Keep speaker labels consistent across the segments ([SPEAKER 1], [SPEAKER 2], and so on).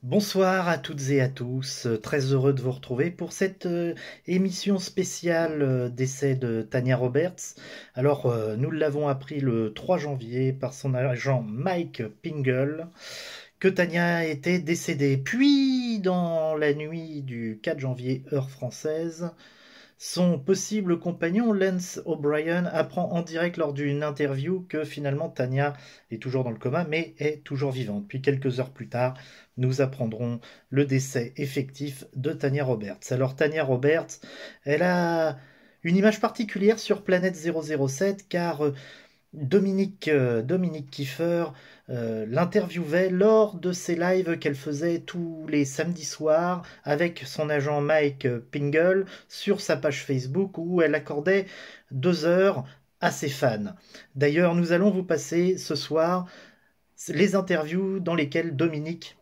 [SPEAKER 1] Bonsoir à toutes et à tous, très heureux de vous retrouver pour cette émission spéciale d'essai de Tanya Roberts. Alors, nous l'avons appris le 3 janvier par son agent Mike Pingle que Tanya était décédée. Puis, dans la nuit du 4 janvier, heure française, son possible compagnon Lance O'Brien apprend en direct lors d'une interview que finalement Tanya est toujours dans le coma mais est toujours vivante. Puis quelques heures plus tard, nous apprendrons le décès effectif de Tanya Roberts. Alors Tanya Roberts, elle a une image particulière sur Planète 007 car Dominique Kiefer l'interviewait lors de ses lives qu'elle faisait tous les samedis soirs avec son agent Mike Pingle sur sa page Facebook où elle accordait 2 heures à ses fans. D'ailleurs, nous allons vous passer ce soir les interviews dans lesquelles Dominique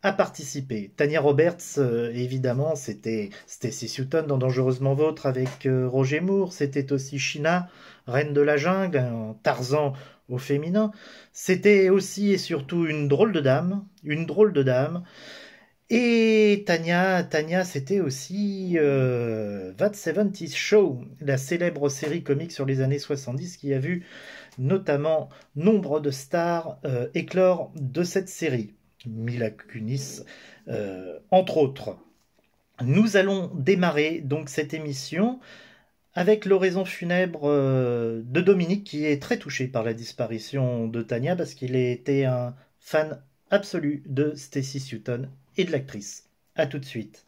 [SPEAKER 1] a participé. Tanya Roberts, évidemment, c'était Stacy Sutton dans Dangereusement Vôtre avec Roger Moore, c'était aussi Sheena, Reine de la Jungle, un Tarzan au féminin. C'était aussi et surtout une drôle de dame. Et Tanya, c'était aussi That 70 Show, la célèbre série comique sur les années 70 qui a vu notamment nombre de stars éclore de cette série. Mila Kunis, entre autres. Nous allons démarrer donc cette émission avec l'oraison funèbre de Dominique qui est très touché par la disparition de Tanya parce qu'il était un fan absolu de Stacy Sutton et de l'actrice. A tout de suite.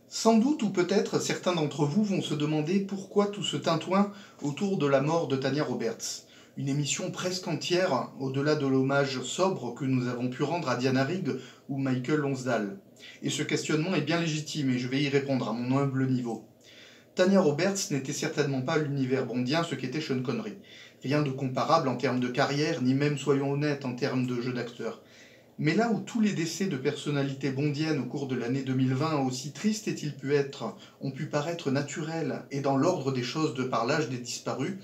[SPEAKER 2] Sans doute ou peut-être certains d'entre vous vont se demander pourquoi tout ce tintouin autour de la mort de Tanya Roberts. Une émission presque entière, au-delà de l'hommage sobre que nous avons pu rendre à Diana Rigg ou Michael Lonsdale. Et ce questionnement est bien légitime et je vais y répondre à mon humble niveau. Tanya Roberts n'était certainement pas l'univers bondien ce qu'était Sean Connery. Rien de comparable en termes de carrière, ni même, soyons honnêtes, en termes de jeu d'acteur. Mais là où tous les décès de personnalités bondiennes au cours de l'année 2020, aussi tristes aient-ils pu être, ont pu paraître naturels et dans l'ordre des choses de par l'âge des disparus,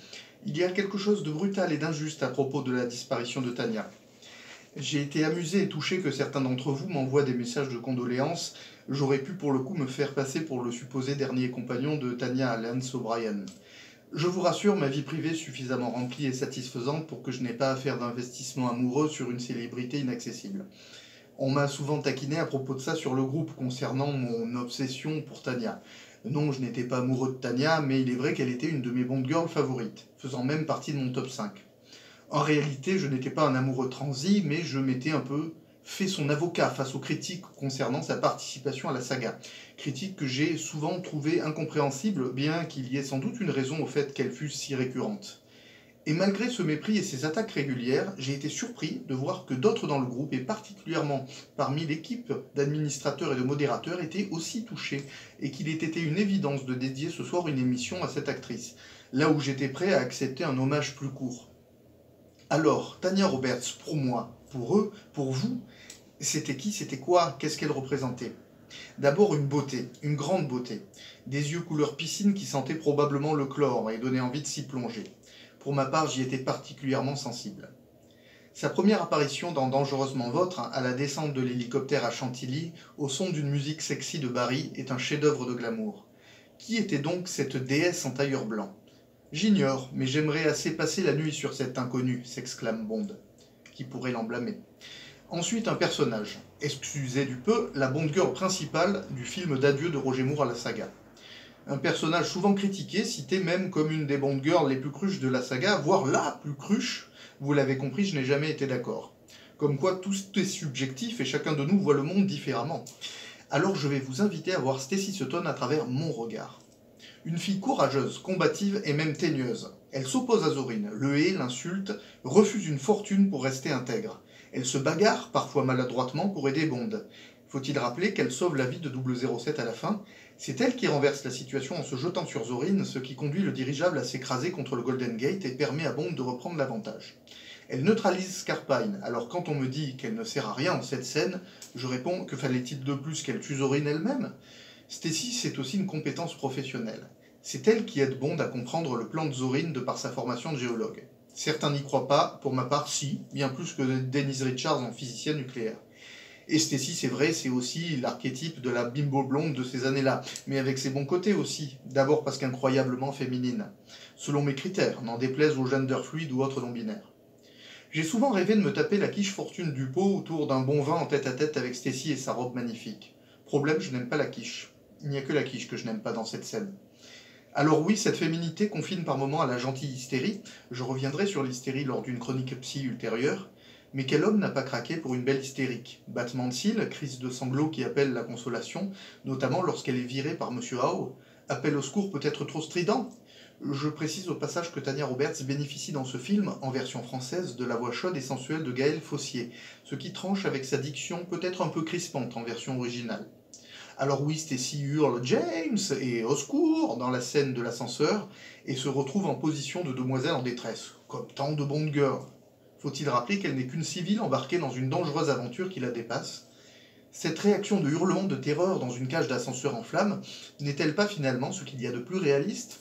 [SPEAKER 2] il y a quelque chose de brutal et d'injuste à propos de la disparition de Tanya. J'ai été amusé et touché que certains d'entre vous m'envoient des messages de condoléances. J'aurais pu pour le coup me faire passer pour le supposé dernier compagnon de Tanya, Lance O'Brien. Je vous rassure, ma vie privée est suffisamment remplie et satisfaisante pour que je n'ai pas à faire d'investissement amoureux sur une célébrité inaccessible. On m'a souvent taquiné à propos de ça sur le groupe concernant mon obsession pour Tanya. Non, je n'étais pas amoureux de Tanya, mais il est vrai qu'elle était une de mes Bond girls favorites, faisant même partie de mon top 5. En réalité, je n'étais pas un amoureux transi, mais je m'étais un peu fait son avocat face aux critiques concernant sa participation à la saga. Critiques que j'ai souvent trouvées incompréhensibles, bien qu'il y ait sans doute une raison au fait qu'elles fussent si récurrentes. Et malgré ce mépris et ces attaques régulières, j'ai été surpris de voir que d'autres dans le groupe, et particulièrement parmi l'équipe d'administrateurs et de modérateurs, étaient aussi touchés, et qu'il ait été une évidence de dédier ce soir une émission à cette actrice, là où j'étais prêt à accepter un hommage plus court. Alors, Tanya Roberts, pour moi, pour eux, pour vous, c'était qui, c'était quoi, qu'est-ce qu'elle représentait? D'abord une beauté, une grande beauté. Des yeux couleur piscine qui sentaient probablement le chlore et donnaient envie de s'y plonger. Pour ma part, j'y étais particulièrement sensible. Sa première apparition dans Dangereusement Vôtre, à la descente de l'hélicoptère à Chantilly, au son d'une musique sexy de Barry, est un chef-d'œuvre de glamour. Qui était donc cette déesse en tailleur blanc? J'ignore, mais j'aimerais assez passer la nuit sur cet inconnu, s'exclame Bond. Qui pourrait l'en blâmer? Ensuite, un personnage. Excusez du peu, la Bond girl principale du film d'adieu de Roger Moore à la saga. Un personnage souvent critiqué, cité même comme une des Bond girls les plus cruches de la saga, voire la plus cruche. Vous l'avez compris, je n'ai jamais été d'accord. Comme quoi tout est subjectif et chacun de nous voit le monde différemment. Alors je vais vous inviter à voir Stacy Sutton à travers mon regard. Une fille courageuse, combative et même teigneuse. Elle s'oppose à Zorin, le hait, l'insulte, refuse une fortune pour rester intègre. Elle se bagarre, parfois maladroitement, pour aider Bond. Faut-il rappeler qu'elle sauve la vie de 007 à la fin? C'est elle qui renverse la situation en se jetant sur Zorin, ce qui conduit le dirigeable à s'écraser contre le Golden Gate et permet à Bond de reprendre l'avantage. Elle neutralise Scarpine, alors quand on me dit qu'elle ne sert à rien en cette scène, je réponds que fallait-il de plus qu'elle tue Zorin elle-même? Stacy, c'est aussi une compétence professionnelle. C'est elle qui aide Bond à comprendre le plan de Zorin de par sa formation de géologue. Certains n'y croient pas, pour ma part si, bien plus que Denise Richards en physicien nucléaire. Et Stacy, c'est vrai, c'est aussi l'archétype de la bimbo blonde de ces années-là, mais avec ses bons côtés aussi. D'abord parce qu'incroyablement féminine, selon mes critères, n'en déplaise aux gender fluides ou autres non-binaires. J'ai souvent rêvé de me taper la quiche fortune du pot autour d'un bon vin en tête-à-tête avec Stacy et sa robe magnifique. Problème, je n'aime pas la quiche. Il n'y a que la quiche que je n'aime pas dans cette scène. Alors oui, cette féminité confine par moments à la gentille hystérie, je reviendrai sur l'hystérie lors d'une chronique psy ultérieure, mais quel homme n'a pas craqué pour une belle hystérique? Battement de cils, crise de sanglots qui appelle la consolation, notamment lorsqu'elle est virée par Monsieur Howe, appel au secours peut-être trop strident? Je précise au passage que Tanya Roberts bénéficie dans ce film, en version française, de la voix chaude et sensuelle de Gaël Fossier, ce qui tranche avec sa diction peut-être un peu crispante en version originale. Alors oui, Stacy hurle James et au secours dans la scène de l'ascenseur et se retrouve en position de demoiselle en détresse, comme tant de Bond girls. Faut-il rappeler qu'elle n'est qu'une civile embarquée dans une dangereuse aventure qui la dépasse? Cette réaction de hurlement de terreur dans une cage d'ascenseur en flammes n'est-elle pas finalement ce qu'il y a de plus réaliste?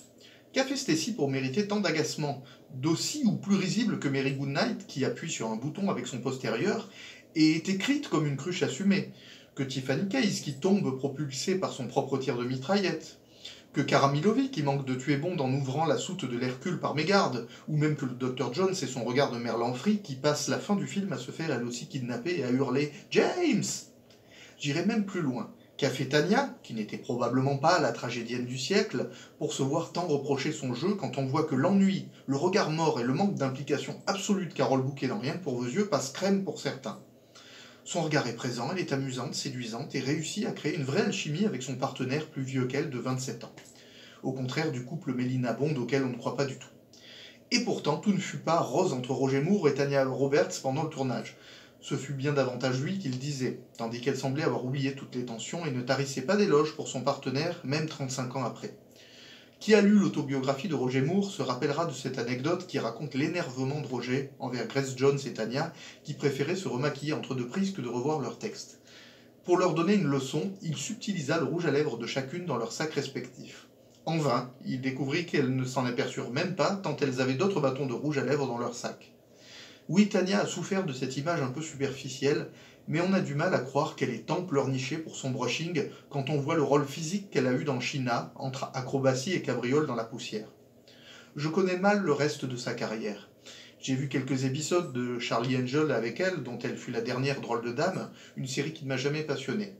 [SPEAKER 2] Qu'a fait Stacy pour mériter tant d'agacement, d'aussi ou plus risible que Mary Goodnight qui appuie sur un bouton avec son postérieur et est écrite comme une cruche assumée, que Tiffany Case qui tombe propulsée par son propre tir de mitraillette, que Karamilovi qui manque de tuer Bond en ouvrant la soute de l'Hercule par mégarde, ou même que le Dr Jones et son regard de Merlanfry qui passe la fin du film à se faire elle aussi kidnapper et à hurler « James !» J'irai même plus loin. Qu'a fait Tanya, qui n'était probablement pas la tragédienne du siècle, pour se voir tant reprocher son jeu quand on voit que l'ennui, le regard mort et le manque d'implication absolue de Carole Bouquet dans Rien que pour vos yeux passent crème pour certains. Son regard est présent, elle est amusante, séduisante et réussit à créer une vraie alchimie avec son partenaire plus vieux qu'elle de 27 ans. Au contraire du couple Mélina Bond auquel on ne croit pas du tout. Et pourtant, tout ne fut pas rose entre Roger Moore et Tanya Roberts pendant le tournage. Ce fut bien davantage lui qui le disait, tandis qu'elle semblait avoir oublié toutes les tensions et ne tarissait pas d'éloges pour son partenaire, même 35 ans après. Qui a lu l'autobiographie de Roger Moore se rappellera de cette anecdote qui raconte l'énervement de Roger envers Grace Jones et Tanya, qui préféraient se remaquiller entre deux prises que de revoir leur texte. Pour leur donner une leçon, il subtilisa le rouge à lèvres de chacune dans leur sac respectif. En vain, il découvrit qu'elles ne s'en aperçurent même pas, tant elles avaient d'autres bâtons de rouge à lèvres dans leur sac. Oui, Tanya a souffert de cette image un peu superficielle, mais on a du mal à croire qu'elle est tant pleurnichée pour son brushing quand on voit le rôle physique qu'elle a eu dans China, entre acrobatie et cabriole dans la poussière. Je connais mal le reste de sa carrière. J'ai vu quelques épisodes de Charlie Angel avec elle, dont elle fut la dernière drôle de dame, une série qui ne m'a jamais passionné.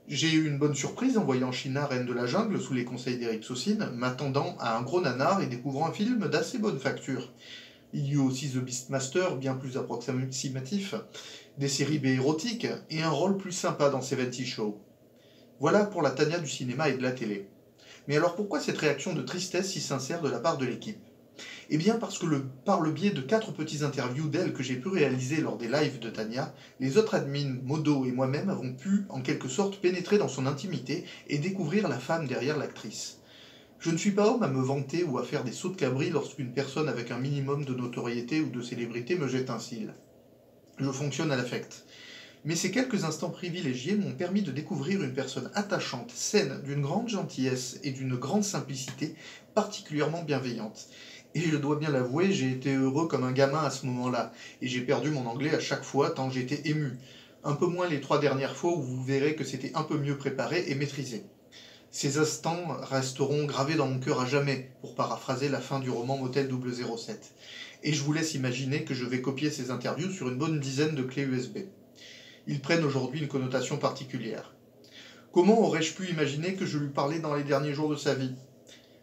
[SPEAKER 2] J'ai eu une bonne surprise en voyant China, reine de la jungle, sous les conseils d'Eric Saucine, m'attendant à un gros nanar et découvrant un film d'assez bonne facture. Il y eut aussi The Beastmaster, bien plus approximatif, des séries B érotiques et un rôle plus sympa dans 70 Show. Voilà pour la Tanya du cinéma et de la télé. Mais alors pourquoi cette réaction de tristesse si sincère de la part de l'équipe? Eh bien parce que par le biais de 4 petits interviews d'elle que j'ai pu réaliser lors des lives de Tanya, les autres admins, Modo et moi-même avons pu en quelque sorte pénétrer dans son intimité et découvrir la femme derrière l'actrice. Je ne suis pas homme à me vanter ou à faire des sauts de cabri lorsqu'une personne avec un minimum de notoriété ou de célébrité me jette un cil. Je fonctionne à l'affect. Mais ces quelques instants privilégiés m'ont permis de découvrir une personne attachante, saine, d'une grande gentillesse et d'une grande simplicité, particulièrement bienveillante. Et je dois bien l'avouer, j'ai été heureux comme un gamin à ce moment-là, et j'ai perdu mon anglais à chaque fois tant j'étais ému. Un peu moins les 3 dernières fois où vous verrez que c'était un peu mieux préparé et maîtrisé. Ces instants resteront gravés dans mon cœur à jamais, pour paraphraser la fin du roman Motel 007. Et je vous laisse imaginer que je vais copier ces interviews sur une bonne dizaine de clés USB. Ils prennent aujourd'hui une connotation particulière. Comment aurais-je pu imaginer que je lui parlais dans les derniers jours de sa vie?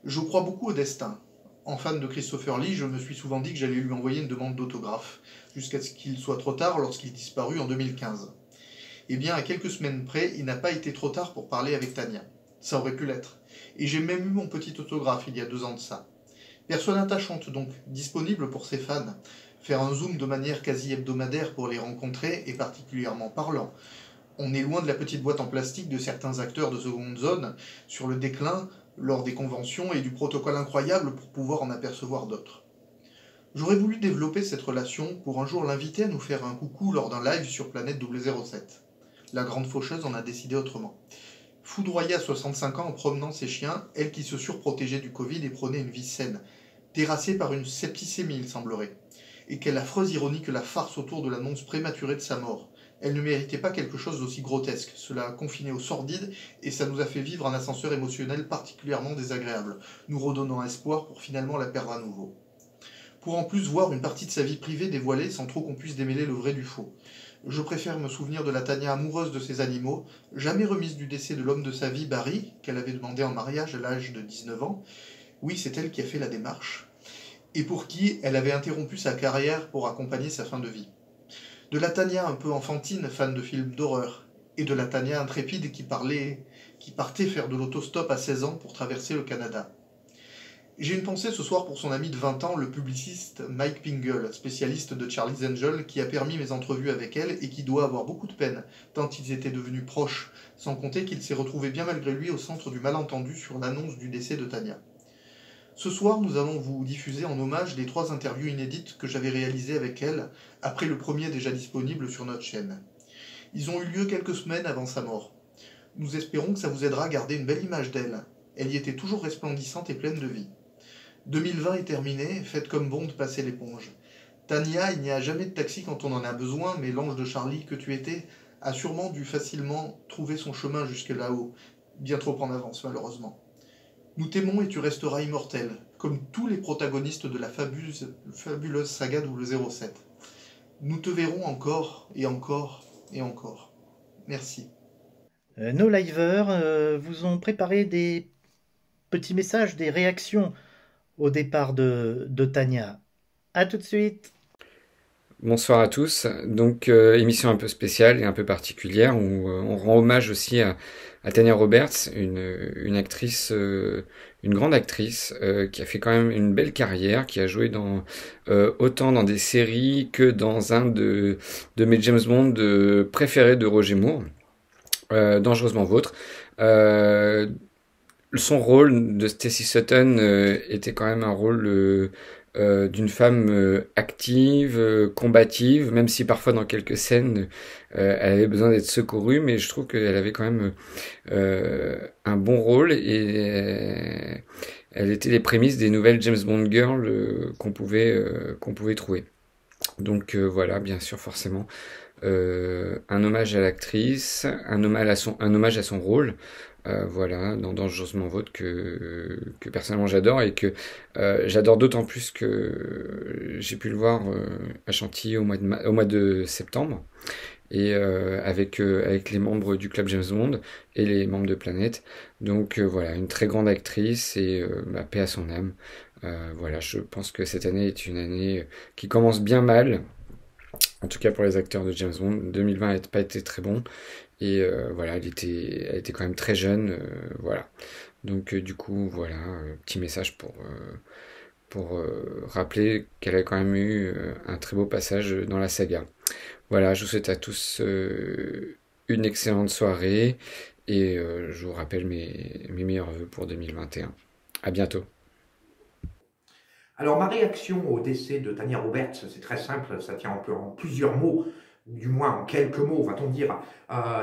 [SPEAKER 2] Je crois beaucoup au destin. En fan de Christopher Lee, je me suis souvent dit que j'allais lui envoyer une demande d'autographe, jusqu'à ce qu'il soit trop tard lorsqu'il disparut en 2015. Eh bien, à quelques semaines près, il n'a pas été trop tard pour parler avec Tanya. Ça aurait pu l'être. Et j'ai même eu mon petit autographe il y a 2 ans de ça. Personne attachante donc, disponible pour ses fans. Faire un zoom de manière quasi hebdomadaire pour les rencontrer est particulièrement parlant. On est loin de la petite boîte en plastique de certains acteurs de seconde zone sur le déclin lors des conventions et du protocole incroyable pour pouvoir en apercevoir d'autres. J'aurais voulu développer cette relation pour un jour l'inviter à nous faire un coucou lors d'un live sur Planète 007. La grande faucheuse en a décidé autrement. Foudroyée à 65 ans en promenant ses chiens, elle qui se surprotégeait du Covid et prônait une vie saine, terrassée par une septicémie, il semblerait. Et quelle affreuse ironie que la farce autour de l'annonce prématurée de sa mort. Elle ne méritait pas quelque chose d'aussi grotesque. Cela a confiné au sordide et ça nous a fait vivre un ascenseur émotionnel particulièrement désagréable, nous redonnant espoir pour finalement la perdre à nouveau. Pour en plus voir une partie de sa vie privée dévoilée sans trop qu'on puisse démêler le vrai du faux. Je préfère me souvenir de la Tania amoureuse de ses animaux, jamais remise du décès de l'homme de sa vie, Barry, qu'elle avait demandé en mariage à l'âge de 19 ans. Oui, c'est elle qui a fait la démarche. Et pour qui elle avait interrompu sa carrière pour accompagner sa fin de vie. De la Tania un peu enfantine, fan de films d'horreur, et de la Tania intrépide qui partait faire de l'autostop à 16 ans pour traverser le Canada. J'ai une pensée ce soir pour son ami de 20 ans, le publiciste Mike Pingle, spécialiste de Charlie's Angel, qui a permis mes entrevues avec elle et qui doit avoir beaucoup de peine, tant ils étaient devenus proches, sans compter qu'il s'est retrouvé bien malgré lui au centre du malentendu sur l'annonce du décès de Tania. Ce soir, nous allons vous diffuser en hommage les 3 interviews inédites que j'avais réalisées avec elle, après le premier déjà disponible sur notre chaîne. Ils ont eu lieu quelques semaines avant sa mort. Nous espérons que ça vous aidera à garder une belle image d'elle. Elle y était toujours resplendissante et pleine de vie. 2020 est terminé, faites comme bon de passer l'éponge. Tania, il n'y a jamais de taxi quand on en a besoin, mais l'ange de Charlie que tu étais a sûrement dû facilement trouver son chemin jusque là-haut, bien trop en avance malheureusement. Nous t'aimons et tu resteras immortel, comme tous les protagonistes de la fabuleuse saga 007. Nous te verrons encore et encore et encore. Merci.
[SPEAKER 1] Nos liveurs vous ont préparé des petits messages, des réactions au départ de Tania. À tout de suite.
[SPEAKER 3] Bonsoir à tous. Donc émission un peu spéciale et un peu particulière où on rend hommage aussi à Tanya Roberts, une actrice, une grande actrice qui a fait quand même une belle carrière, qui a joué autant dans des séries que dans un de mes James Bond préférés de Roger Moore, Dangereusement Vôtre. Son rôle de Stacy Sutton était quand même un rôle d'une femme active, combative, même si parfois dans quelques scènes elle avait besoin d'être secourue, mais je trouve qu'elle avait quand même un bon rôle et elle était les prémices des nouvelles James Bond Girl qu'on pouvait trouver. Donc voilà, bien sûr, forcément, un hommage à l'actrice, un hommage à son rôle. Voilà, dans Dangereusement Vôtre que personnellement j'adore et que j'adore d'autant plus que j'ai pu le voir à Chantilly au mois de septembre et avec les membres du club James Bond et les membres de Planète. Donc voilà, une très grande actrice et paix à son âme. Voilà, je pense que cette année est une année qui commence bien mal. En tout cas pour les acteurs de James Bond, 2020 n'a pas été très bon. Et voilà, elle était quand même très jeune, voilà. Donc du coup, voilà, petit message pour rappeler qu'elle a quand même eu un très beau passage dans la saga. Voilà, je vous souhaite à tous une excellente soirée et je vous rappelle mes meilleurs vœux pour 2021. À bientôt.
[SPEAKER 4] Alors ma réaction au décès de Tanya Roberts, c'est très simple, ça tient un peu en plusieurs mots, du moins en quelques mots, va-t-on dire.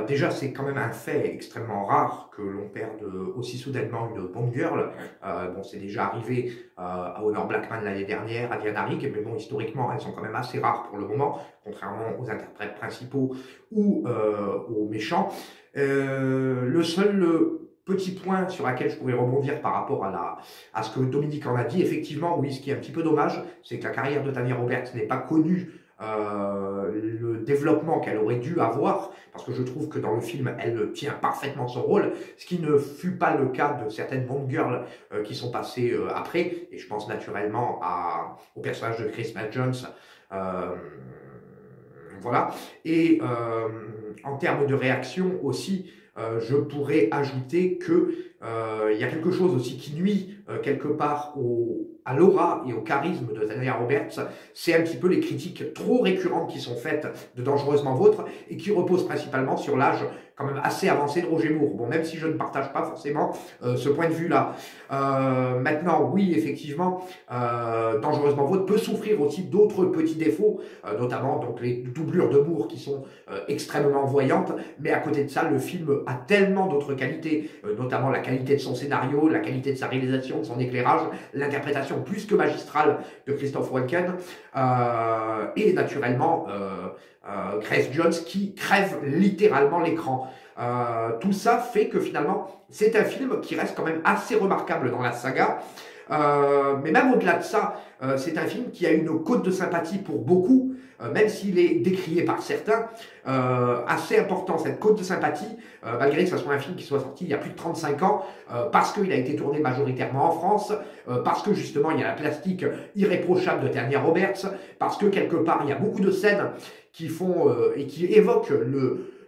[SPEAKER 4] Déjà, c'est quand même un fait extrêmement rare que l'on perde aussi soudainement une Bond girl. Bon, c'est déjà arrivé à Honor Blackman l'année dernière, à Diana Rigg, mais bon, historiquement, elles sont quand même assez rares pour le moment, contrairement aux interprètes principaux ou aux méchants. Le seul petit point sur lequel je pourrais rebondir par rapport à ce que Dominique en a dit, effectivement, oui, ce qui est un petit peu dommage, c'est que la carrière de Tanya Roberts n'est pas connue le développement qu'elle aurait dû avoir, parce que je trouve que dans le film, elle tient parfaitement son rôle, ce qui ne fut pas le cas de certaines Bond girls qui sont passées après, et je pense naturellement au personnage de Chris Jones. Voilà. Et en termes de réaction aussi, je pourrais ajouter que il y a quelque chose aussi qui nuit quelque part à l'aura et au charisme de Tanya Roberts, c'est un petit peu les critiques trop récurrentes qui sont faites de Dangereusement Vôtre et qui reposent principalement sur l'âge quand même assez avancé de Roger Moore. Bon, même si je ne partage pas forcément ce point de vue-là. Maintenant, oui, effectivement, Dangereusement Vôtre peut souffrir aussi d'autres petits défauts, notamment donc les doublures de Moore qui sont extrêmement voyantes, mais à côté de ça, le film a tellement d'autres qualités, notamment la qualité de son scénario, la qualité de sa réalisation, de son éclairage, l'interprétation plus que magistrale de Christophe Walken, et naturellement Grace Jones qui crève littéralement l'écran. Tout ça fait que finalement, c'est un film qui reste quand même assez remarquable dans la saga. Mais même au-delà de ça, c'est un film qui a une cote de sympathie pour beaucoup, même s'il est décrié par certains, assez important, cette cote de sympathie, malgré que ce soit un film qui soit sorti il y a plus de 35 ans, parce qu'il a été tourné majoritairement en France, parce que justement il y a la plastique irréprochable de Tanya Roberts, parce que quelque part il y a beaucoup de scènes qui font et qui évoquent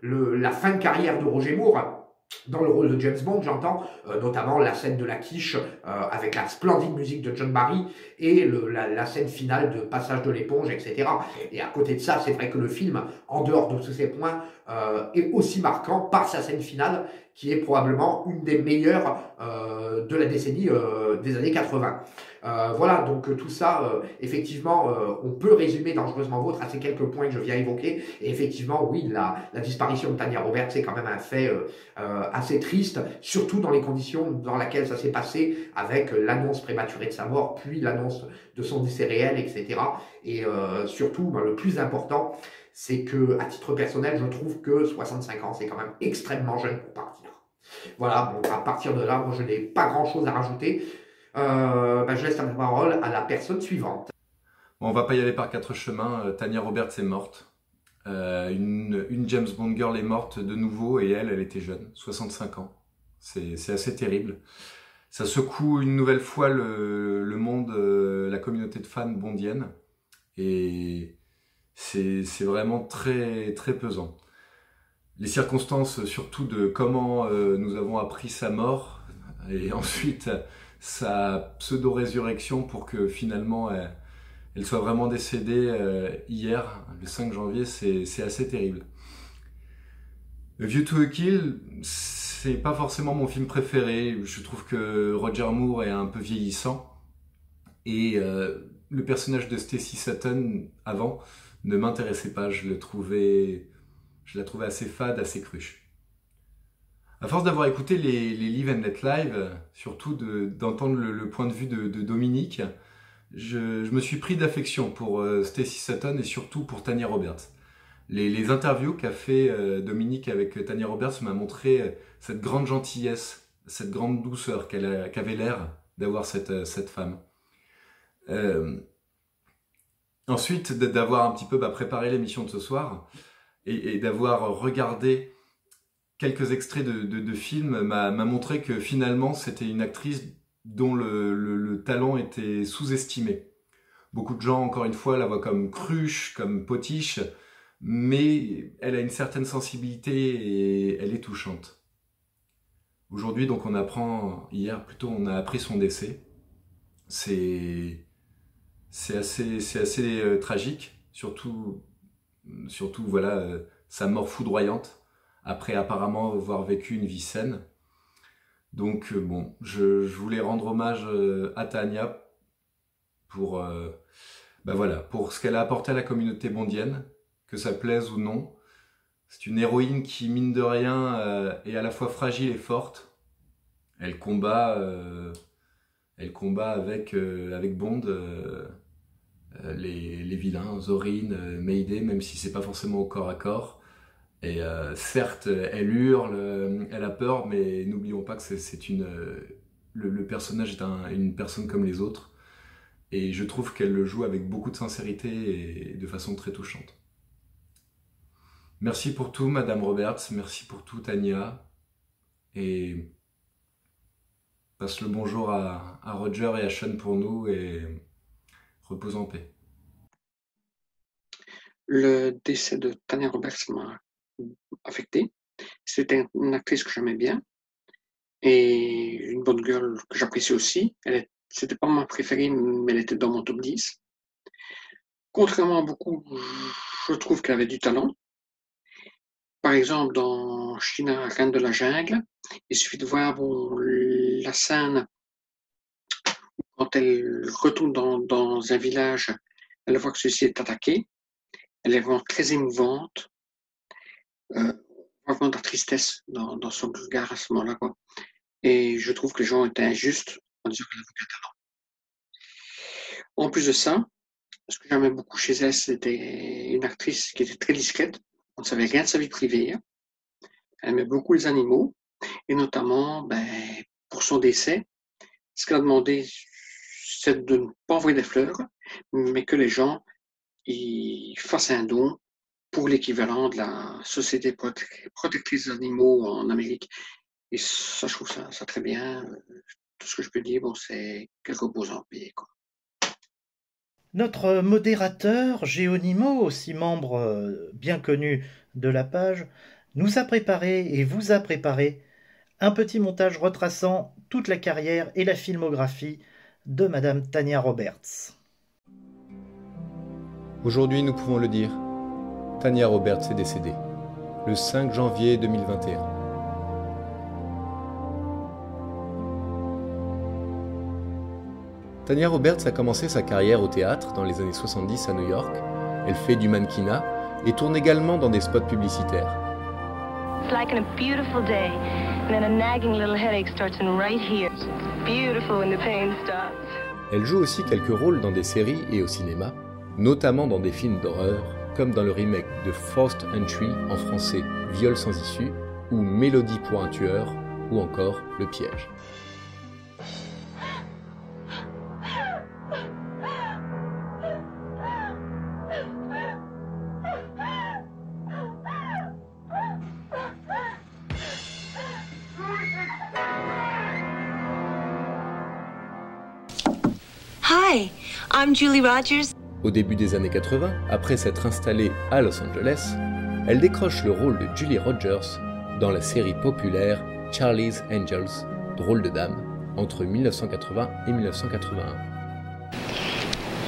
[SPEAKER 4] la fin de carrière de Roger Moore, dans le rôle de James Bond, j'entends, notamment la scène de la quiche avec la splendide musique de John Barry et la scène finale de passage de l'éponge, etc. Et à côté de ça, c'est vrai que le film, en dehors de tous ces points, est aussi marquant par sa scène finale, qui est probablement une des meilleures de la décennie des années 80. Voilà, donc tout ça, effectivement, on peut résumer Dangereusement Vôtre à ces quelques points que je viens évoquer. Et effectivement, oui, la disparition de Tanya Roberts, c'est quand même un fait assez triste, surtout dans les conditions dans lesquelles ça s'est passé, avec l'annonce prématurée de sa mort, puis l'annonce de son décès réel, etc. Et surtout, le plus important, c'est que, à titre personnel, je trouve que 65 ans, c'est quand même extrêmement jeune pour partir. Voilà, bon, à partir de là, moi, je n'ai pas grand-chose à rajouter. Je laisse la parole à la personne suivante.
[SPEAKER 5] Bon, on va pas y aller par quatre chemins. Tanya Roberts est morte. Une James Bond girl est morte de nouveau et elle était jeune, 65 ans. C'est assez terrible. Ça secoue une nouvelle fois le monde, la communauté de fans bondienne. Et c'est vraiment très, très pesant. Les circonstances, surtout de comment nous avons appris sa mort, et ensuite sa pseudo-résurrection pour que finalement elle soit vraiment décédée hier, le 5 janvier, c'est assez terrible. A View to a Kill, c'est pas forcément mon film préféré. Je trouve que Roger Moore est un peu vieillissant. Et le personnage de Stacy Sutton, avant, ne m'intéressait pas. Je la trouvais assez fade, assez cruche. À force d'avoir écouté les Live and Let Live, surtout d'entendre le point de vue de Dominique, je me suis pris d'affection pour Stacy Sutton et surtout pour Tanya Roberts. Les interviews qu'a fait Dominique avec Tanya Roberts m'a montré cette grande gentillesse, cette grande douceur qu'avait l'air d'avoir cette femme. Ensuite, d'avoir un petit peu préparé l'émission de ce soir et d'avoir regardé quelques extraits de films m'a montré que finalement c'était une actrice dont le talent était sous-estimé. Beaucoup de gens, encore une fois, la voient comme cruche, comme potiche, mais elle a une certaine sensibilité et elle est touchante. Aujourd'hui, donc hier plutôt, on a appris son décès. C'est assez tragique, surtout voilà, sa mort foudroyante, après apparemment avoir vécu une vie saine. Donc bon, je voulais rendre hommage à Tanya pour pour ce qu'elle a apporté à la communauté bondienne, que ça plaise ou non. C'est une héroïne qui, mine de rien, est à la fois fragile et forte. Elle combat avec Bond les vilains, Zorin, Mayday, même si c'est pas forcément au corps à corps. Et certes, elle hurle, elle a peur, mais n'oublions pas que le personnage est une personne comme les autres. Et je trouve qu'elle le joue avec beaucoup de sincérité et de façon très touchante. Merci pour tout, Madame Roberts. Merci pour tout, Tanya. Et passe le bonjour à Roger et à Sean pour nous et repose en paix.
[SPEAKER 6] Le décès de Tanya Roberts m'a affecté. C'était une actrice que j'aimais bien et une bonne girl que j'apprécie aussi. C'était pas ma préférée, mais elle était dans mon top 10. Contrairement à beaucoup, je trouve qu'elle avait du talent. Par exemple, dans China, Reine de la Jungle, il suffit de voir la scène quand elle retourne dans un village, elle voit que celui-ci est attaqué. Elle est vraiment très émouvante. Vraiment de la tristesse dans son regard à ce moment-là, quoi. Et je trouve que les gens étaient injustes en disant qu'elle avait aucun talent. En plus de ça, ce que j'aimais beaucoup chez elle, c'était une actrice qui était très discrète. On ne savait rien de sa vie privée. Elle aimait beaucoup les animaux. Et notamment, pour son décès, ce qu'elle a demandé, c'est de ne pas envoyer des fleurs, mais que les gens y fassent un don pour l'équivalent de la Société protectrice des animaux en Amérique. Et ça, je trouve ça très bien. Tout ce que je peux dire, c'est qu'elle repose en paix, quoi.
[SPEAKER 1] Notre modérateur, Géonimo, aussi membre bien connu de la page, nous a préparé et vous a préparé un petit montage retraçant toute la carrière et la filmographie de Madame Tanya Roberts.
[SPEAKER 5] Aujourd'hui, nous pouvons le dire, Tanya Roberts est décédée, le 5 janvier 2021. Tanya Roberts a commencé sa carrière au théâtre dans les années 70 à New York. Elle fait du mannequinat et tourne également dans des spots publicitaires.
[SPEAKER 7] It's like on a beautiful day, and then a nagging little headache starts in right here. It's beautiful when the pain stops.
[SPEAKER 5] Elle joue aussi quelques rôles dans des séries et au cinéma, notamment dans des films d'horreur, comme dans le remake de Forced Entry en français Viol sans issue, ou Mélodie pour un tueur, ou encore Le piège.
[SPEAKER 8] Hi, I'm Julie Rogers.
[SPEAKER 5] Au début des années 80, après s'être installée à Los Angeles, elle décroche le rôle de Julie Rogers dans la série populaire Charlie's Angels, Drôle de dame, entre 1980 et 1981.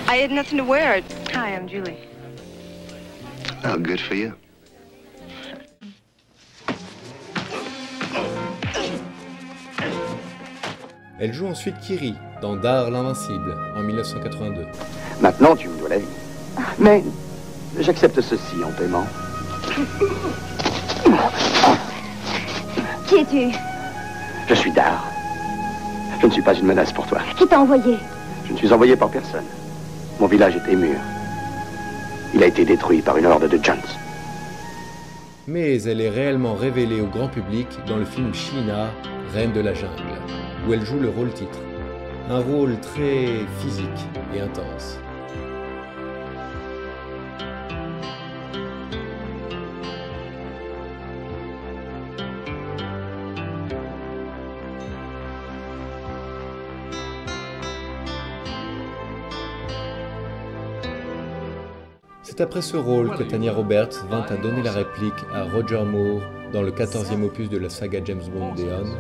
[SPEAKER 7] I had nothing to wear. Hi, I'm Julie.
[SPEAKER 9] Oh, good for you.
[SPEAKER 5] Elle joue ensuite Kiri dans Dar l'Invincible en 1982.
[SPEAKER 9] Maintenant, tu me dois la vie. Mais j'accepte ceci en paiement.
[SPEAKER 10] Qui es-tu?
[SPEAKER 9] Je suis Dar. Je ne suis pas une menace pour toi.
[SPEAKER 10] Qui t'a envoyé?
[SPEAKER 9] Je ne suis envoyé par personne. Mon village était mûr. Il a été détruit par une horde de Jones.
[SPEAKER 5] Mais elle est réellement révélée au grand public dans le film Sheena, Reine de la jungle, où elle joue le rôle titre. Un rôle très physique et intense. C'est après ce rôle que Tanya Roberts vint à donner la réplique à Roger Moore dans le 14e opus de la saga James Bond Beyond,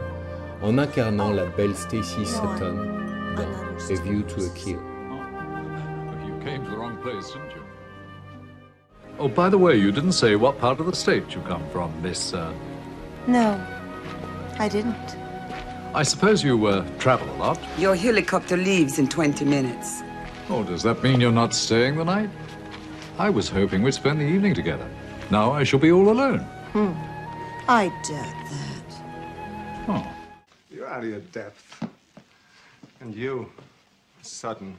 [SPEAKER 5] en incarnant la belle Stacy Sutton dans A View to a Kill.
[SPEAKER 11] You came to the wrong place, didn't you? Oh, by the way, you didn't say what part of the state you come from, Miss...
[SPEAKER 8] No, I didn't.
[SPEAKER 11] I suppose you travel a lot?
[SPEAKER 12] Your helicopter leaves in 20 minutes.
[SPEAKER 11] Oh, does that mean you're not staying the night? I was hoping we'd spend the evening together. Now I shall be all alone.
[SPEAKER 8] I doubt that.
[SPEAKER 11] Oh.
[SPEAKER 13] You're out of your depth. And you, Sutton,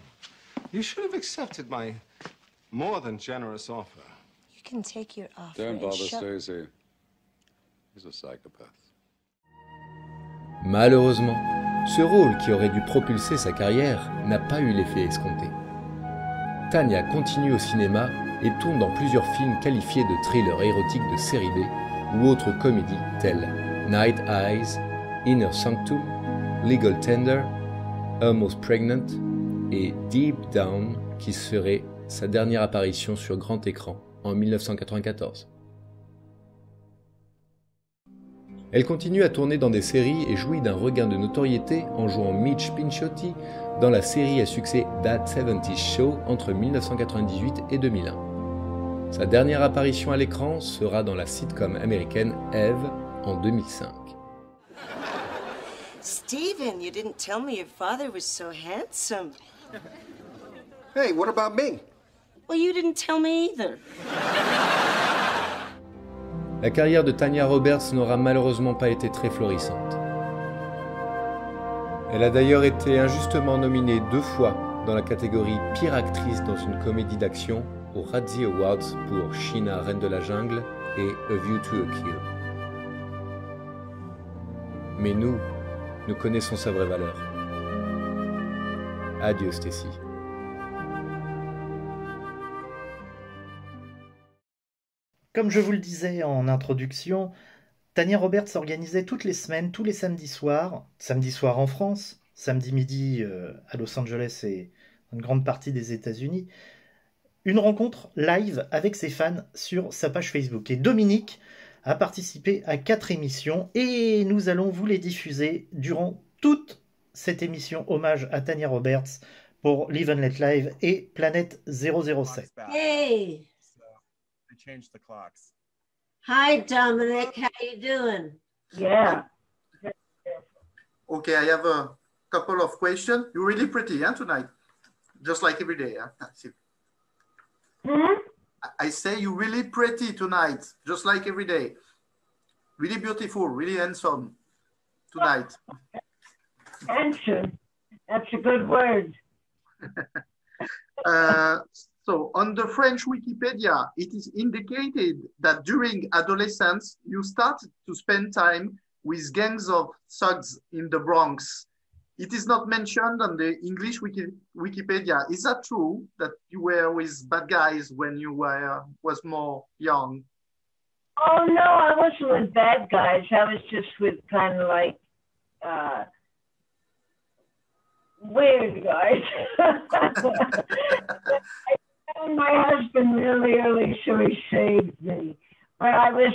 [SPEAKER 13] you should have accepted my more than generous offer.
[SPEAKER 8] You can take your offer.
[SPEAKER 14] Don't bother, Stacey. He's a psychopath.
[SPEAKER 5] Malheureusement, ce rôle qui aurait dû propulser sa carrière n'a pas eu l'effet escompté. Tanya continue au cinéma et tourne dans plusieurs films qualifiés de thrillers érotiques de série B ou autres comédies telles Night Eyes, Inner Sanctum, Legal Tender, Almost Pregnant et Deep Down, qui serait sa dernière apparition sur grand écran en 1994. Elle continue à tourner dans des séries et jouit d'un regain de notoriété en jouant Mitch Pinchiotti dans la série à succès That 70's Show entre 1998 et 2001. Sa dernière apparition à l'écran sera dans la sitcom américaine Eve en 2005.
[SPEAKER 8] Stephen, you didn't tell me your father was so handsome.
[SPEAKER 13] Hey, what about me?
[SPEAKER 8] Well, you didn't tell me either.
[SPEAKER 5] La carrière de Tanya Roberts n'aura malheureusement pas été très florissante.
[SPEAKER 10] Elle a d'ailleurs été injustement nominée 2 fois dans la catégorie Pire actrice dans une comédie d'action aux Razzie Awards pour Sheena, Reine de la Jungle et A View to a Kill. Mais nous connaissons sa vraie valeur. Adieu Stacy.
[SPEAKER 1] Comme je vous le disais en introduction, Tanya Roberts organisait toutes les semaines, tous les samedi soir en France, samedi midi à Los Angeles et une grande partie des États-Unis, une rencontre live avec ses fans sur sa page Facebook. Et Dominique a participé à 4 émissions et nous allons vous les diffuser durant toute cette émission hommage à Tanya Roberts pour Live and Let Live et Planète 007.
[SPEAKER 15] Hey!
[SPEAKER 16] I changed the clocks.
[SPEAKER 15] Hi, Dominic. How you doing?
[SPEAKER 2] Yeah. Okay, I have a couple of questions. You're really pretty, tonight. Just like every day, I say you're really pretty tonight, just like every day. Really beautiful, really handsome tonight.
[SPEAKER 15] Handsome. That's a good word.
[SPEAKER 2] So on the French Wikipedia, it is indicated that during adolescence, you started to spend time with gangs of thugs in the Bronx. It is not mentioned on the English Wikipedia. Is that true, that you were with bad guys when you was more young?
[SPEAKER 15] Oh, no, I wasn't with bad guys. I was just with kind of like weird guys. And my husband really early, so he saved me. But I was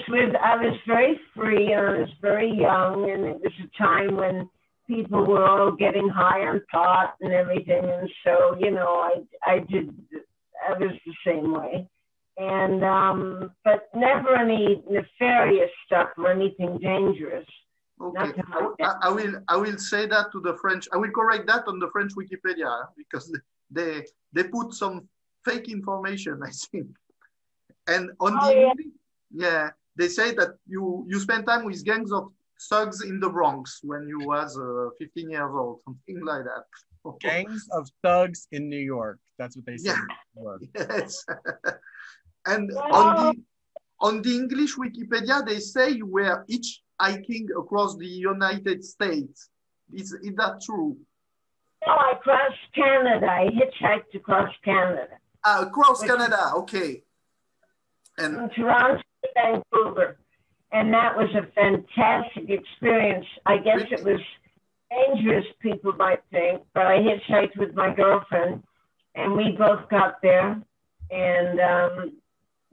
[SPEAKER 15] very free, and I was very young, and it was a time when people were all getting high on pot and everything, and so, you know, I was the same way. And, but never any nefarious stuff or anything dangerous.
[SPEAKER 2] Okay, I will say that to the French. I will correct that on the French Wikipedia because they put some fake information, I think. And on they say that you spent time with gangs of thugs in the Bronx when you was 15 years old, something like that.
[SPEAKER 16] Gangs of thugs in New York. That's what they say.
[SPEAKER 2] Yes. And on the English Wikipedia, they say you were each hiking across the United States. Is that true?
[SPEAKER 15] No, I crossed Canada. I hitchhiked across Canada.
[SPEAKER 2] Across Canada, okay. And
[SPEAKER 15] from Toronto to Vancouver. And that was a fantastic experience. I guess it was dangerous, people might think, but I hitchhiked with my girlfriend, and we both got there. And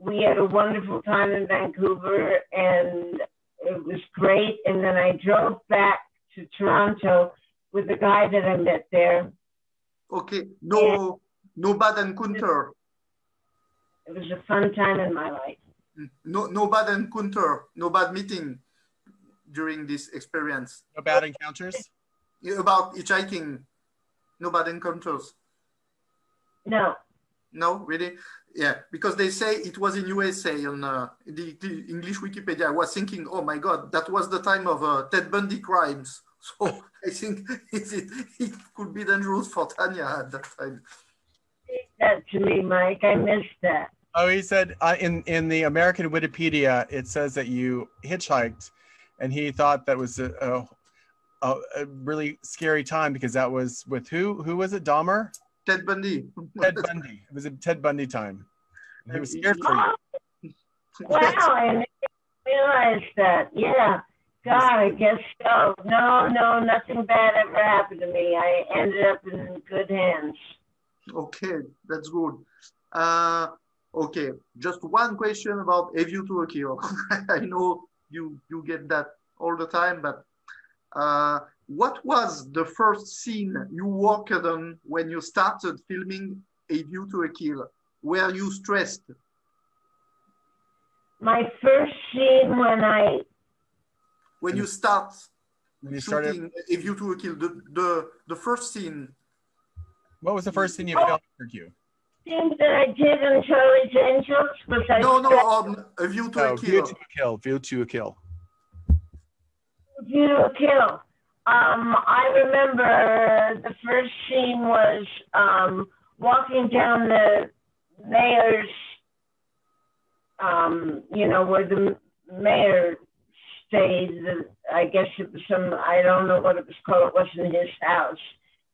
[SPEAKER 15] we had a wonderful time in Vancouver, and it was great. And then I drove back to Toronto with the guy that I met there.
[SPEAKER 2] Okay, no bad encounter.
[SPEAKER 15] It was a fun time in my life.
[SPEAKER 2] No bad encounter, no bad meeting during this experience.
[SPEAKER 16] No bad encounters?
[SPEAKER 2] About hitchhiking, no bad encounters.
[SPEAKER 15] No.
[SPEAKER 2] No, really? Yeah, because they say it was in USA on the English Wikipedia. I was thinking, oh my God, that was the time of Ted Bundy crimes. So I think it could be dangerous for Tanya at that time.
[SPEAKER 15] That to me, Mike, I missed that.
[SPEAKER 16] Oh, he said in the American Wikipedia, it says that you hitchhiked, and he thought that was a really scary time because that was with who? Who was it? Dahmer?
[SPEAKER 2] Ted Bundy.
[SPEAKER 16] Ted Bundy. It was a Ted Bundy time. And he was scared for you.
[SPEAKER 15] Wow, I didn't realize that. Yeah. God, I guess so. No, nothing bad ever happened to me. I ended up in good hands.
[SPEAKER 2] Okay, that's good. Okay, just one question about A View to a Kill. I know you get that all the time, but what was the first scene you worked on when you started filming A View to a Kill? Were you stressed?
[SPEAKER 15] My first scene when
[SPEAKER 2] you start
[SPEAKER 16] started
[SPEAKER 2] shooting A View to a Kill, the first scene.
[SPEAKER 16] What was the first scene you filmed for you?
[SPEAKER 15] Scene that I did on Charlie's Angels was
[SPEAKER 2] A View to a Kill.
[SPEAKER 16] View to a Kill.
[SPEAKER 15] View to a Kill. I remember the first scene was walking down the mayor's, where the mayor stayed. I guess it was I don't know what it was called. It wasn't his house,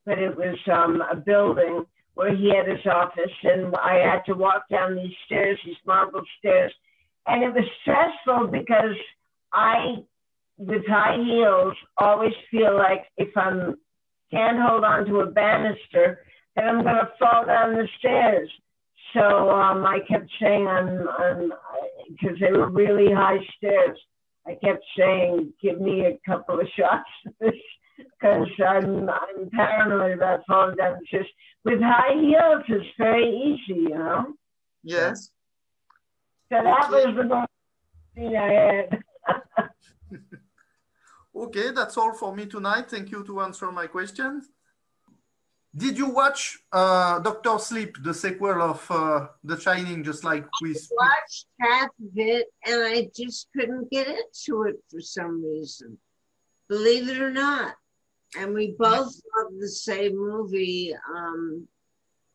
[SPEAKER 15] but it was a building where he had his office. And I had to walk down these stairs, these marble stairs. And it was stressful because I, with high heels, always feel like if I can't hold on to a banister, then I'm going to fall down the stairs. So I kept saying, because they were really high stairs, I kept saying, give me a couple of shots because I'm paranoid about falling down the stairs. With high heels, it's very easy,
[SPEAKER 2] Yes.
[SPEAKER 15] So that was the most thing I had.
[SPEAKER 2] Okay, that's all for me tonight. Thank you to answer my questions. Did you watch Dr. Sleep, the sequel of The Shining, just like we
[SPEAKER 17] watched half of it and I just couldn't get into it for some reason, believe it or not. And we both love the same movie,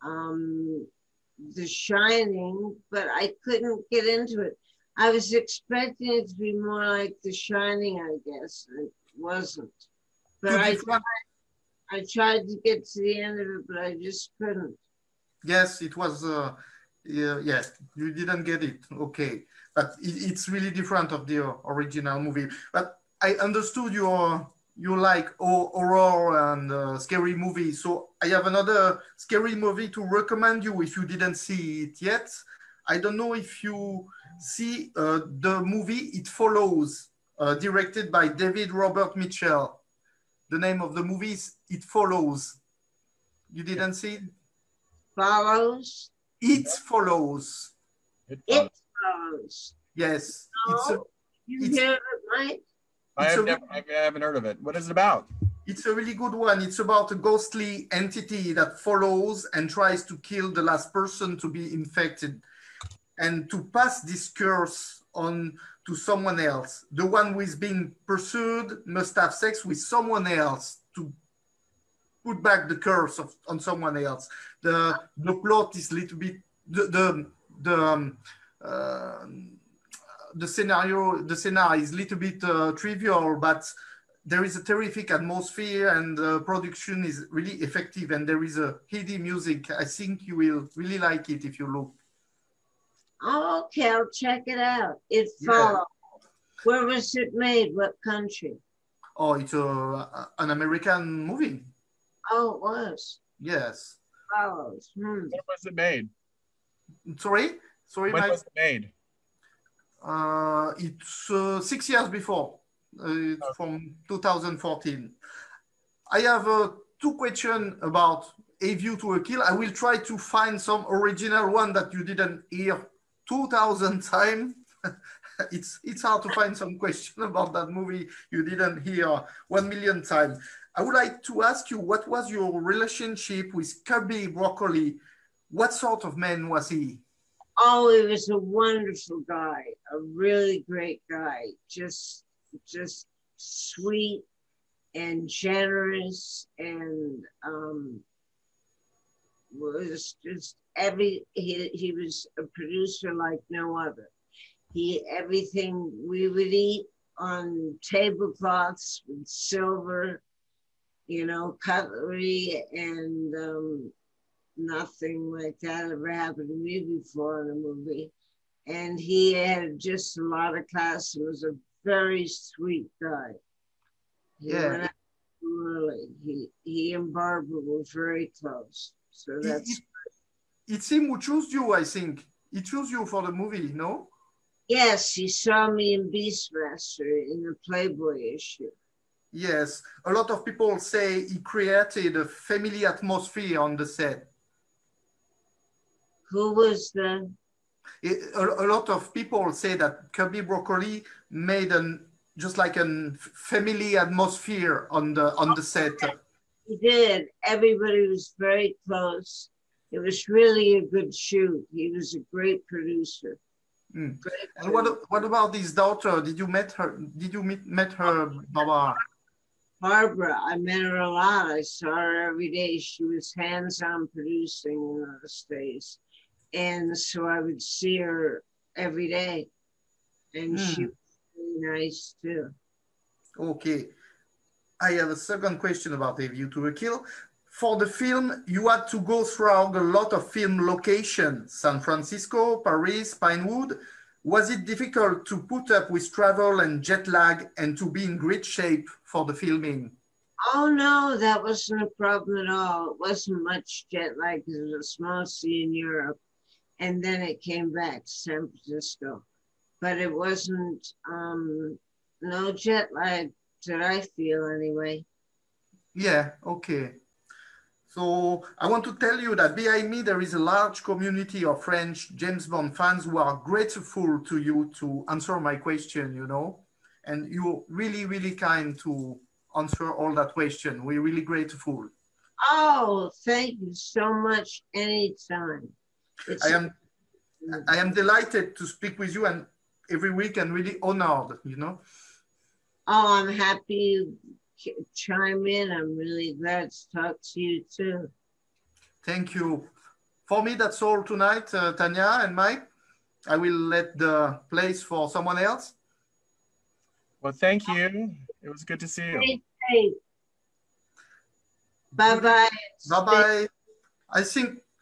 [SPEAKER 17] The Shining, but I couldn't get into it. I was expecting it to be more like The Shining, I guess, and it wasn't. But I tried to get to the end of it, but I just couldn't.
[SPEAKER 2] Yes, it was, yes, you didn't get it, okay. But it's really different of the original movie. But I understood you like horror and scary movies. So I have another scary movie to recommend you if you didn't see it yet. I don't know if you see the movie It Follows, directed by David Robert Mitchell. The name of the movie is It Follows. You didn't see it?
[SPEAKER 17] Follows?
[SPEAKER 2] It Follows.
[SPEAKER 17] It Follows.
[SPEAKER 2] Yes.
[SPEAKER 17] No, you hear it, Mike?
[SPEAKER 16] I haven't heard of it. What is it about?
[SPEAKER 2] It's a really good one. It's about a ghostly entity that follows and tries to kill the last person to be infected and to pass this curse on to someone else. The one who is being pursued must have sex with someone else to put back the curse on someone else. The plot is a little bit the scenario is a little bit trivial, but there is a terrific atmosphere and the production is really effective and there is a heady music. I think you will really like it if you look.
[SPEAKER 17] Oh, okay, I'll check it out. It Follows. Where was it made? What country?
[SPEAKER 2] Oh, it's an American movie.
[SPEAKER 17] Oh, it was.
[SPEAKER 2] Yes.
[SPEAKER 17] Follows.
[SPEAKER 16] When was it made?
[SPEAKER 2] Sorry,
[SPEAKER 16] when was it made?
[SPEAKER 2] It's 6 years before, from 2014. I have two questions about A View to a Kill. I will try to find some original one that you didn't hear 2,000 times. It's hard to find some question about that movie you didn't hear 1 million times. I would like to ask you, what was your relationship with Cubby Broccoli? What sort of man was he?
[SPEAKER 17] Oh, he was a wonderful guy, a really great guy, just sweet and generous, and was just he was a producer like no other. Everything we would eat on tablecloths with silver, cutlery, and nothing like that ever happened to me before in a movie. And he had just a lot of class and was a very sweet guy. He went out early. He and Barbara were very close. So that's
[SPEAKER 2] it's him who chose you, I think. He chose you for the movie, no?
[SPEAKER 17] Yes, he saw me in Beastmaster in the Playboy issue.
[SPEAKER 2] Yes, a lot of people say he created a family atmosphere on the set.
[SPEAKER 17] Who was the?
[SPEAKER 2] A lot of people say that Cubby Broccoli made just like a family atmosphere on the set.
[SPEAKER 17] He did. Everybody was very close. It was really a good shoot. He was a great producer.
[SPEAKER 2] Mm. And what about his daughter? Did you met her? Did you met her, Barbara?
[SPEAKER 17] Barbara, I met her a lot. I saw her every day. She was hands-on producing in those days. And so I would see her every day. And she was really nice too.
[SPEAKER 2] Okay. I have a second question about A View to a Kill. For the film, you had to go throughout a lot of film locations, San Francisco, Paris, Pinewood. Was it difficult to put up with travel and jet lag and to be in great shape for the filming?
[SPEAKER 17] Oh no, that wasn't a problem at all. It wasn't much jet lag because it was a small city in Europe. And then it came back to San Francisco. But it wasn't, no jet lag that I feel anyway.
[SPEAKER 2] Yeah, okay. So I want to tell you that behind me there is a large community of French James Bond fans who are grateful to you to answer my question, you know, and you're really, really kind to answer all that question. We're really grateful.
[SPEAKER 17] Oh, thank you so much. Anytime.
[SPEAKER 2] I am delighted to speak with you and every week and really honored, you know.
[SPEAKER 17] Oh, I'm happy you chime in. I'm really glad to talk to you too.
[SPEAKER 2] Thank you. For me, that's all tonight, Tanya and Mike. I will let the place for someone else.
[SPEAKER 16] Well, thank you. It was good to see you.
[SPEAKER 17] Hey. Bye-bye.
[SPEAKER 2] Bye-bye.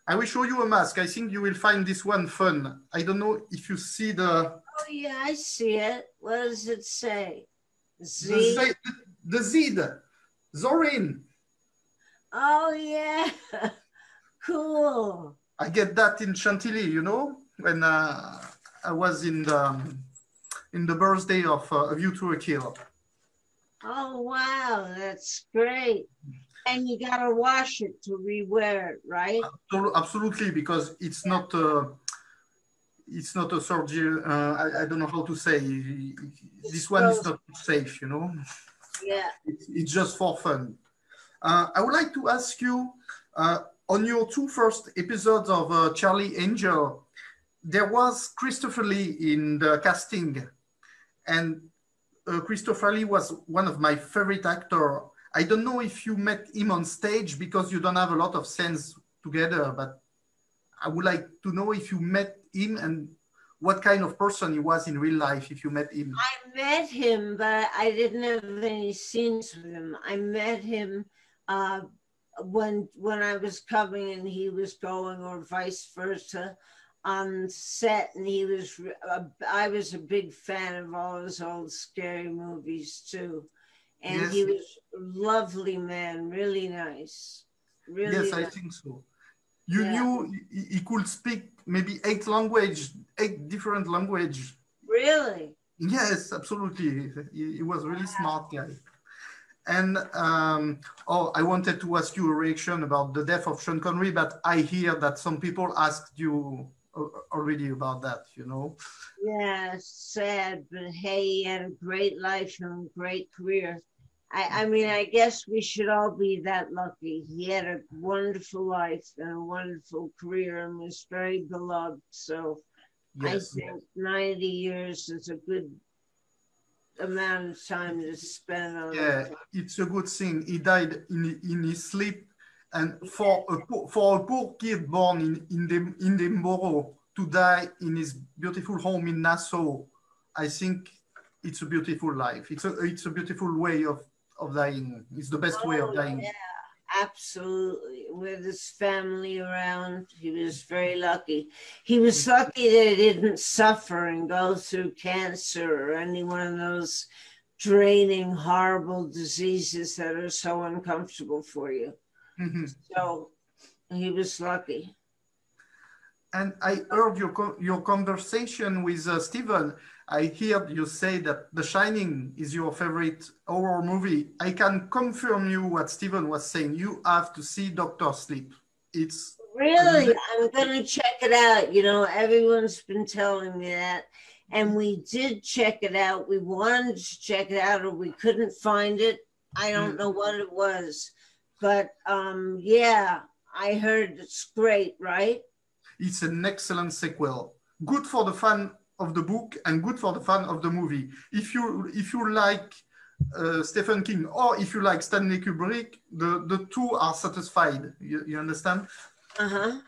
[SPEAKER 2] I will show you a mask. I think you will find this one fun. I don't know if you see the...
[SPEAKER 17] Oh, yeah, I see it. What does it say?
[SPEAKER 2] The Zid. Zorin.
[SPEAKER 17] Oh, yeah. Cool.
[SPEAKER 2] I get that in Chantilly, you know, when I was in the birthday of A View to a Kill.
[SPEAKER 17] Oh, wow. That's great. And you got to wash it to rewear it, right?
[SPEAKER 2] Absolutely, because it's not a surgery. I don't know how to say. This one is not safe, you know.
[SPEAKER 17] Yeah.
[SPEAKER 2] It's just for fun. I would like to ask you, on your two first episodes of Charlie Angel, there was Christopher Lee in the casting, and Christopher Lee was one of my favorite actors. I don't know if you met him on stage because you don't have a lot of scenes together, but I would like to know if you met him and what kind of person he was in real life, if you met him.
[SPEAKER 17] I met him, but I didn't have any scenes with him. I met him when I was coming and he was going, or vice versa, on set, and I was a big fan of all his old scary movies too. And yes. He was a lovely man, really nice. Really
[SPEAKER 2] yes,
[SPEAKER 17] nice.
[SPEAKER 2] I think so. You knew he could speak maybe 8 different languages.
[SPEAKER 17] Really?
[SPEAKER 2] Yes, absolutely. He was a really smart guy. And I wanted to ask you a reaction about the death of Sean Connery, but I hear that some people asked you already about that, you know?
[SPEAKER 17] Yeah, sad, but hey, he had a great life and a great career. I mean, I guess we should all be that lucky. He had a wonderful life and a wonderful career and was very beloved. So yes. I think 90 years is a good amount of time to spend on
[SPEAKER 2] it. It's a good thing. He died in his sleep. And for a poor kid born in Edinburgh to die in his beautiful home in Nassau, I think it's a beautiful life. It's a beautiful way of dying. It's the best way of dying.
[SPEAKER 17] Yeah, absolutely. With his family around, he was very lucky. He was lucky that he didn't suffer and go through cancer or any one of those draining, horrible diseases that are so uncomfortable for you. Mm-hmm. So he was lucky.
[SPEAKER 2] And I heard your conversation with Stephen. I heard you say that The Shining is your favorite horror movie. I can confirm you what Stephen was saying. You have to see Dr. Sleep. It's
[SPEAKER 17] really, I'm going to check it out. You know, everyone's been telling me that. And we did check it out. We wanted to check it out, or we couldn't find it. I don't know what it was. But yeah, I heard it's great, right?
[SPEAKER 2] It's an excellent sequel. Good for the fan of the book and good for the fan of the movie. If you like Stephen King, or if you like Stanley Kubrick, the two are satisfied. You understand?
[SPEAKER 17] Uh-huh.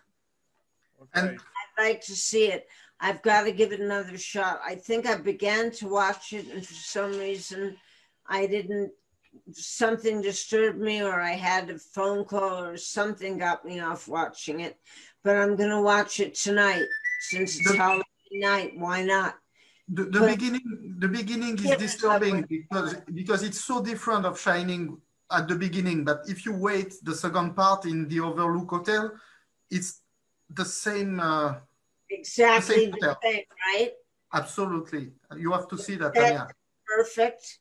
[SPEAKER 16] Okay.
[SPEAKER 2] And
[SPEAKER 17] I'd like to see it. I've got to give it another shot. I think I began to watch it, and for some reason, something disturbed me, or I had a phone call, or something got me off watching it. But I'm going to watch it tonight, since it's Halloween night. Why not?
[SPEAKER 2] The beginning is disturbing because it's so different of Shining at the beginning. But if you wait the second part in the Overlook Hotel, it's the same.
[SPEAKER 17] Exactly the same, right?
[SPEAKER 2] Absolutely. You have to see that,
[SPEAKER 17] That's
[SPEAKER 2] Tanya.
[SPEAKER 17] perfect.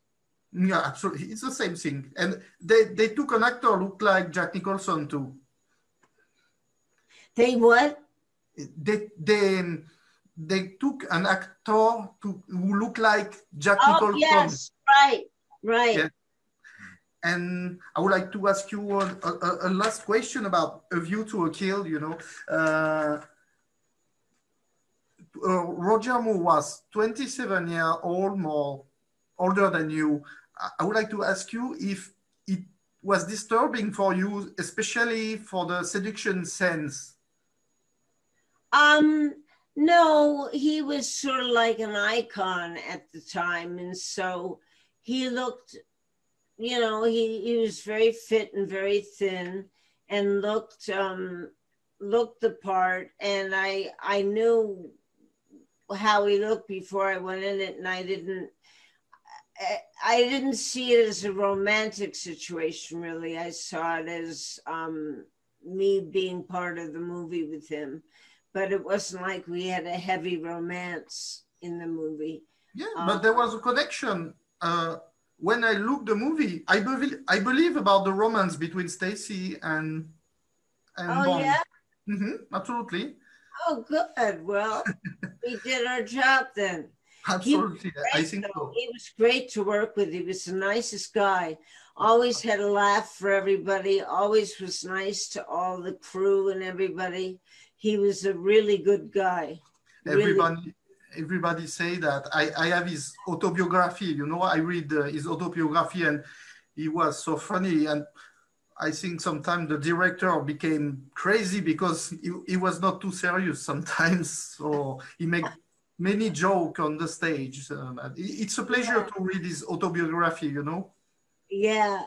[SPEAKER 2] Yeah, absolutely. It's the same thing. And they took an actor who looked like Jack Nicholson too.
[SPEAKER 17] They what?
[SPEAKER 2] They took an actor who looked like Jack Nicholson.
[SPEAKER 17] Yes, right.
[SPEAKER 2] Yeah. And I would like to ask you a last question about A View to a Kill. You know, Roger Moore was 27 years old, more older than you. I would like to ask you if it was disturbing for you, especially for the seduction scenes.
[SPEAKER 17] No, he was sort of like an icon at the time, and so he looked, you know, he was very fit and very thin, and looked the part, and I knew how he looked before I went in it, and I didn't see it as a romantic situation, really. I saw it as me being part of the movie with him. But it wasn't like we had a heavy romance in the movie.
[SPEAKER 2] Yeah, but there was a connection. When I looked the movie, I believe about the romance between Stacy and Bond.
[SPEAKER 17] Yeah?
[SPEAKER 2] Mm-hmm, absolutely.
[SPEAKER 17] Oh, good. Well, we did our job then.
[SPEAKER 2] Absolutely, I think so.
[SPEAKER 17] He was great to work with. He was the nicest guy. Always had a laugh for everybody. Always was nice to all the crew and everybody. He was a really good guy.
[SPEAKER 2] Everybody say that. I have his autobiography. You know, I read his autobiography, and he was so funny. And I think sometimes the director became crazy because he was not too serious sometimes. So he made many jokes on the stage. It's a pleasure to read his autobiography, you know?
[SPEAKER 17] Yeah.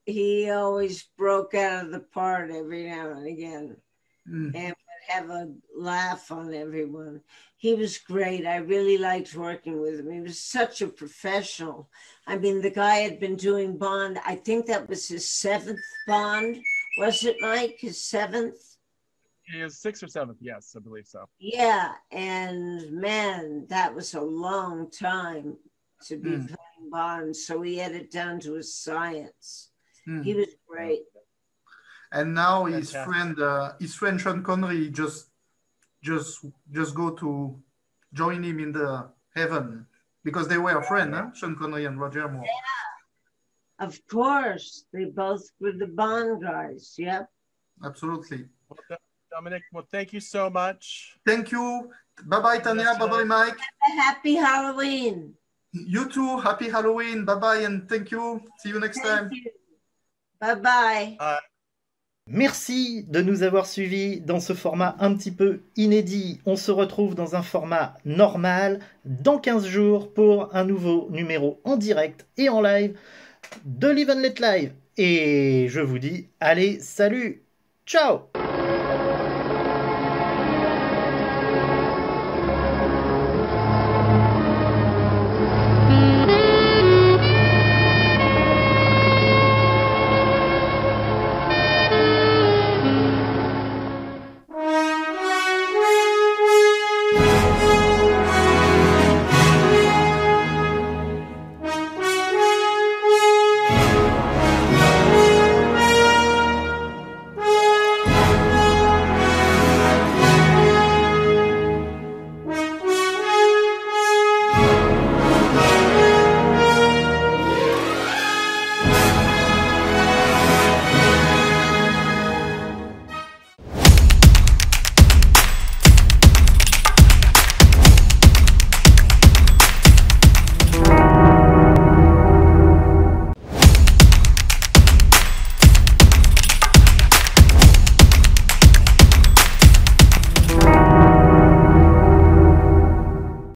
[SPEAKER 17] He always broke out of the part every now and again. And would have a laugh on everyone. He was great. I really liked working with him. He was such a professional. I mean, the guy had been doing Bond. I think that was his 7th Bond. Was it, Mike? His 7th?
[SPEAKER 16] His 6th or 7th, yes, I believe so.
[SPEAKER 17] Yeah, and man, that was a long time to be playing Bond. So he had it down to a science. He was great.
[SPEAKER 2] And now his friend Sean Connery just go to join him in the heaven because they were a friend, huh? Sean Connery and Roger Moore.
[SPEAKER 17] Yeah, of course. They both were the Bond guys. Yep.
[SPEAKER 2] Absolutely.
[SPEAKER 16] Well, Dominic, well, thank you so much.
[SPEAKER 2] Thank you. Bye-bye, Tanya. Bye-bye, Mike.
[SPEAKER 17] Happy Halloween.
[SPEAKER 2] You too. Happy Halloween. Bye-bye and thank you. See you next time.
[SPEAKER 17] Bye-bye.
[SPEAKER 1] Merci de nous avoir suivis dans ce format un petit peu inédit. On se retrouve dans un format normal dans 15 jours pour un nouveau numéro en direct et en live de Live and Let Live. Et je vous dis, allez, salut, ciao!